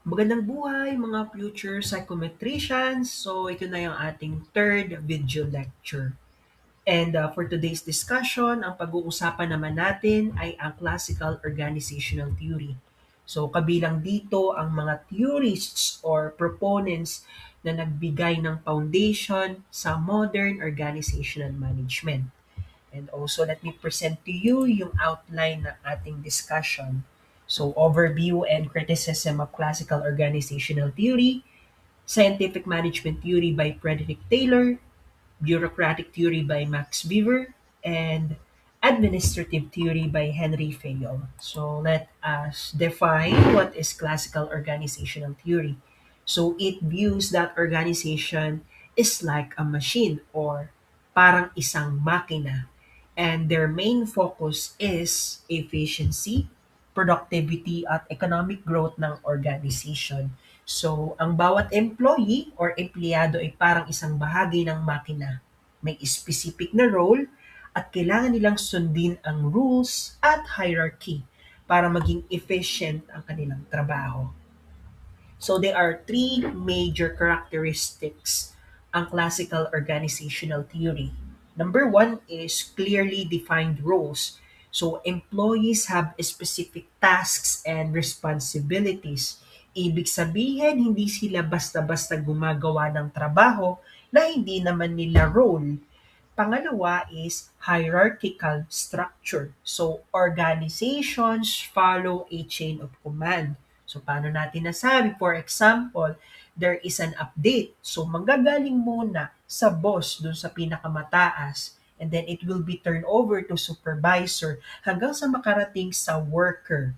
Magandang buhay mga future psychometricians. So ito na yung ating third video lecture. And for today's discussion, ang pag-uusapan naman natin ay ang classical organizational theory. So kabilang dito ang mga theorists or proponents na nagbigay ng foundation sa modern organizational management. And also, let me present to you yung outline ng ating discussion. So, overview and criticism of classical organizational theory, scientific management theory by Frederick Taylor, bureaucratic theory by Max Weber, and administrative theory by Henry Fayol. So, let us define what is classical organizational theory. So, it views that organization is like a machine or parang isang makina, and their main focus is efficiency, productivity at economic growth ng organization. So, ang bawat employee or empleyado ay parang isang bahagi ng makina. May specific na role at kailangan nilang sundin ang rules at hierarchy para maging efficient ang kanilang trabaho. So there are three major characteristics ang classical organizational theory. Number one is clearly defined roles. So employees have specific tasks and responsibilities. Ibig sabihin, hindi sila basta-basta gumagawa ng trabaho na hindi naman nila role. Pangalawa is hierarchical structure. So, organizations follow a chain of command. So, paano natin nasabi? For example, there is an update. So, manggagaling muna sa boss dun sa pinakamataas. And then it will be turned over to supervisor hanggang sa makarating sa worker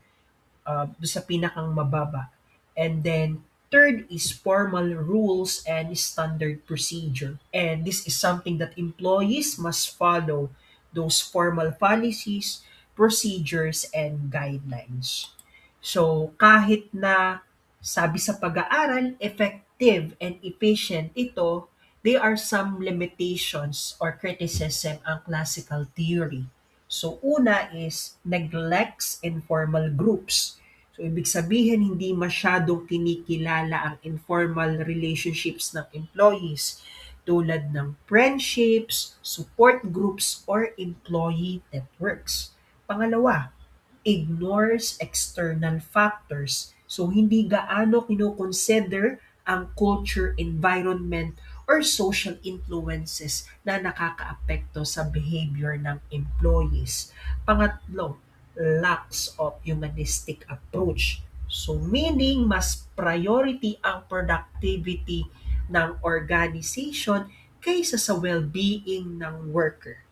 doon sa pinakang mababa. And then, third is formal rules and standard procedure. And this is something that employees must follow those formal policies, procedures, and guidelines. So, kahit na sabi sa pag-aaral, effective and efficient ito, there are some limitations or criticism ang classical theory. So, una is neglects informal groups. So, ibig sabihin, hindi masyadong kinikilala ang informal relationships ng employees tulad ng friendships, support groups, or employee networks. Pangalawa, ignores external factors. So, hindi gaano kinoconsider ang culture, environment, or social influences na nakakaapekto sa behavior ng employees. Pangatlo, lacks of humanistic approach. So, meaning mas priority ang productivity ng organization kaysa sa well-being ng worker.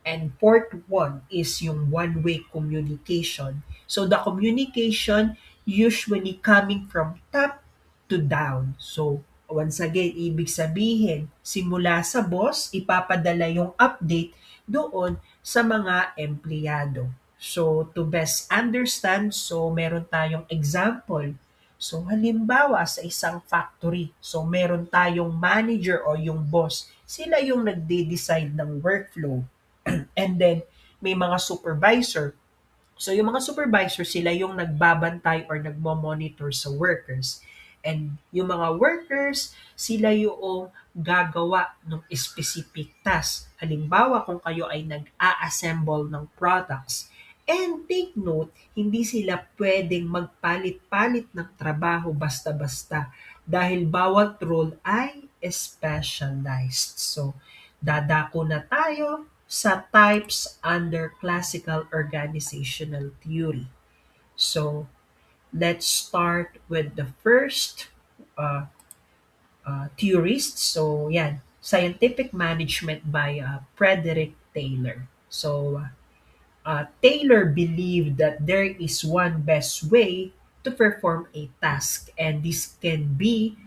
And fourth one is yung one-way communication. So the communication usually coming from top to down. So once again, ibig sabihin, simula sa boss, ipapadala yung update doon sa mga empleyado. So to best understand, so meron tayong example. So halimbawa sa isang factory, so meron tayong manager o yung boss, sila yung nagde-decide ng workflow. And then, may mga supervisor. So, yung mga supervisor, sila yung nagbabantay or nagmo-monitor sa workers. And yung mga workers, sila yung gagawa ng specific task. Halimbawa, kung kayo ay nag-a-assemble ng products. And take note, hindi sila pwedeng magpalit-palit ng trabaho basta-basta dahil bawat role ay specialized. So, dadako na tayo sa types under classical organizational theory. So, let's start with the first uh, theorist. So, yan, scientific management by Frederick Taylor. So, Taylor believed that there is one best way to perform a task, and this can be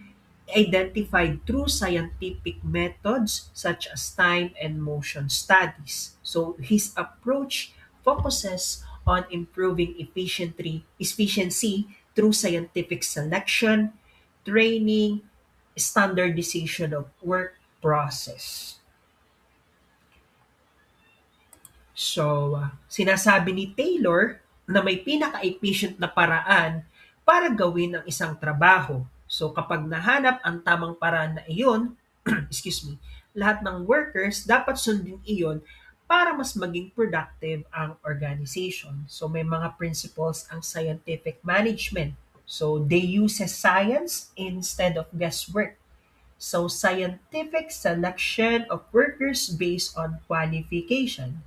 identified through scientific methods such as time and motion studies. So his approach focuses on improving efficiency through scientific selection, training, standardization of work process. So, sinasabi ni Taylor na may pinaka-efficient na paraan para gawin ang isang trabaho. So kapag nahanap ang tamang paraan na iyon, excuse me, lahat ng workers dapat sundin iyon para mas maging productive ang organization. So may mga principles ang scientific management. So they use science instead of guesswork. So scientific selection of workers based on qualification.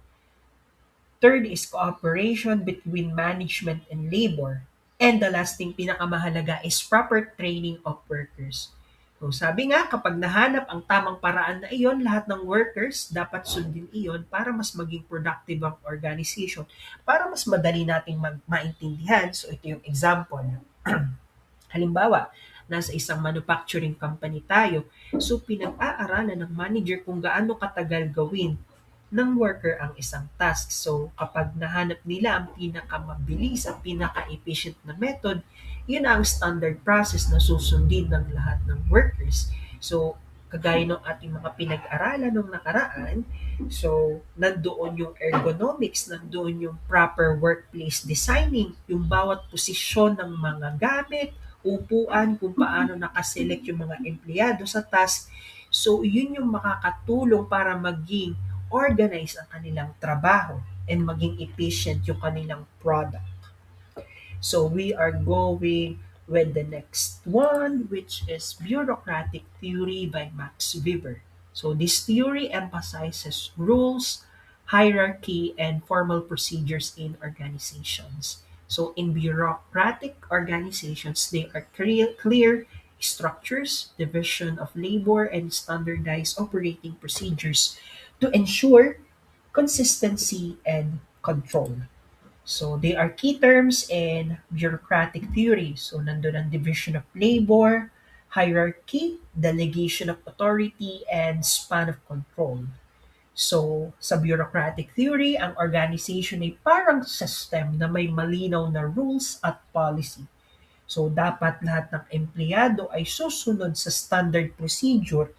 Third is cooperation between management and labor. And the last thing, pinakamahalaga, is proper training of workers. So sabi nga, kapag nahanap ang tamang paraan na iyon, lahat ng workers dapat sundin iyon para mas maging productive ang organization, para mas madali nating maintindihan. So ito yung example. Halimbawa, nasa isang manufacturing company tayo, so pinag-aaralan ng manager kung gaano katagal gawin ng worker ang isang task. So, kapag nahanap nila ang pinakamabilis at pinaka-efficient na method, yun ang standard process na susundin ng lahat ng workers. So, kagaya ng ating mga pinag-aralan nung nakaraan, so, nandoon yung ergonomics, nandoon yung proper workplace designing, yung bawat posisyon ng mga gamit, upuan, kung paano nakaselect yung mga empleyado sa task. So, yun yung makakatulong para maging organize ang kanilang trabaho and maging efficient yung kanilang product. So we are going with the next one, which is bureaucratic theory by Max Weber. So this theory emphasizes rules, hierarchy, and formal procedures in organizations. So in bureaucratic organizations, they are clear structures, division of labor, and standardized operating procedures to ensure consistency and control. So they are key terms in bureaucratic theory. So nandun ang division of labor, hierarchy, delegation of authority, and span of control. So sa bureaucratic theory, ang organization ay parang system na may malinaw na rules at policy. So dapat lahat ng empleyado ay susunod sa standard procedure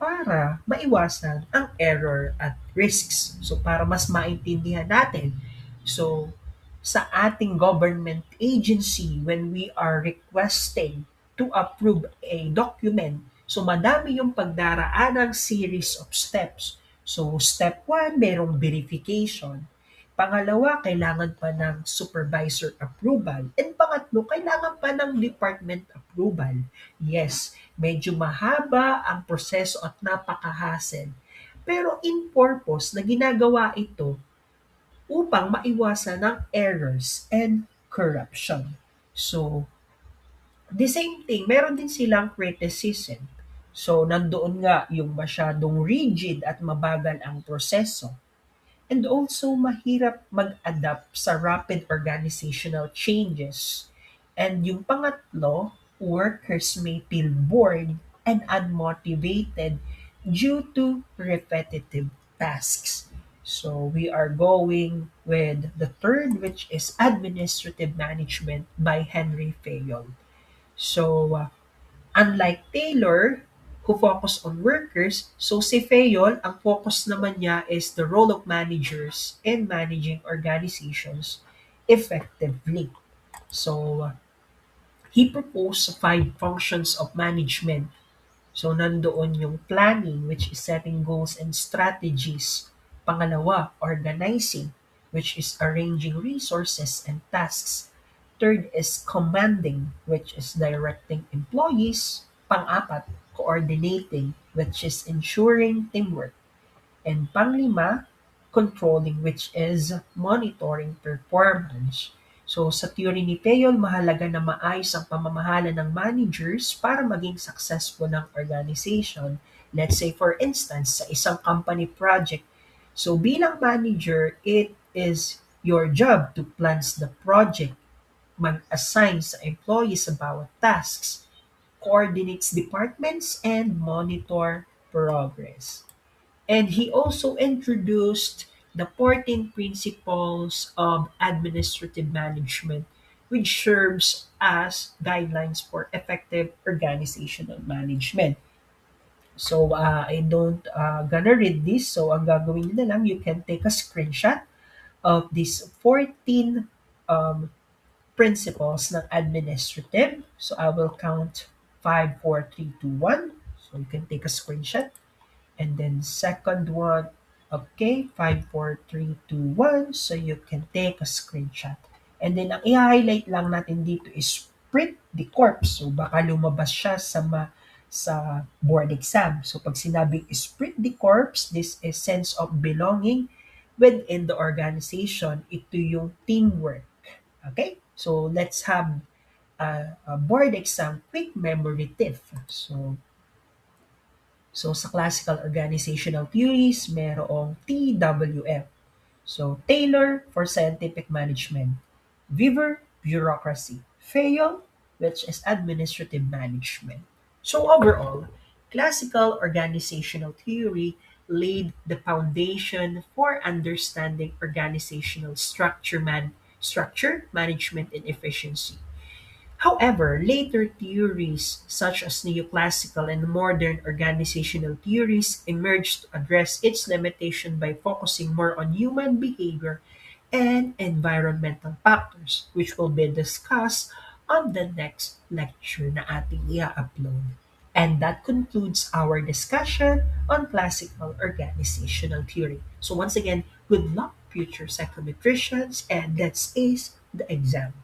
para maiwasan ang error at risks. So para mas maintindihan natin, so sa ating government agency, when we are requesting to approve a document, so madami yung pagdaraan ng series of steps. So step 1, merong verification. Pangalawa, kailangan pa ng supervisor approval. And pangatlo, kailangan pa ng department approval. Yes, medyo mahaba ang proseso at napaka-hassle. Pero in purpose na ginagawa ito upang maiwasan ng errors and corruption. So, the same thing, meron din silang criticism. So, nandoon nga yung masyadong rigid at mabagal ang proseso. And also, mahirap mag-adapt sa rapid organizational changes. And yung pangatlo, workers may feel bored and unmotivated due to repetitive tasks. So we are going with the third, which is administrative management by Henry Fayol. So unlike Taylor, who focus on workers, so si Fayol, ang focus naman niya is the role of managers in managing organizations effectively. So he proposed five functions of management. So nandoon yung planning, which is setting goals and strategies. Pangalawa, organizing, which is arranging resources and tasks. Third is commanding, which is directing employees. Pang-apat, coordinating, which is ensuring teamwork. And panglima, controlling, which is monitoring performance. So sa theory ni Peyol, mahalaga na maayos ang pamamahala ng managers para maging successful ng organization. Let's say for instance, sa isang company project, so bilang manager, it is your job to plan the project, mag-assign sa employees sa bawat tasks, coordinates departments, and monitor progress. And he also introduced the 14 principles of administrative management, which serves as guidelines for effective organizational management. So, I don't gonna read this. So, ang gagawin nyo na lang, you can take a screenshot of these 14 um, principles ng administrative. So I will count 5, 4, 3, 2, 1. So you can take a screenshot. And then second one, okay, 5, 4, 3, 2, 1. So you can take a screenshot. And then ang i-highlight lang natin dito is print the corpse. So baka lumabas siya sa board exam. So pag sinabing sprint the corpse, this is sense of belonging within the organization. Ito yung teamwork. Okay? So let's have a board exam quick memory tip. So sa classical organizational theories, merong TWF. So Taylor for scientific management, Weaver, bureaucracy, Fayol, which is administrative management. So overall, classical organizational theory laid the foundation for understanding organizational structure, management, and efficiency. However, later theories such as neoclassical and modern organizational theories emerged to address its limitation by focusing more on human behavior and environmental factors, which will be discussed on the next lecture na ating i-upload. And that concludes our discussion on classical organizational theory. So once again, good luck, future psychometricians, and let's ace the exam.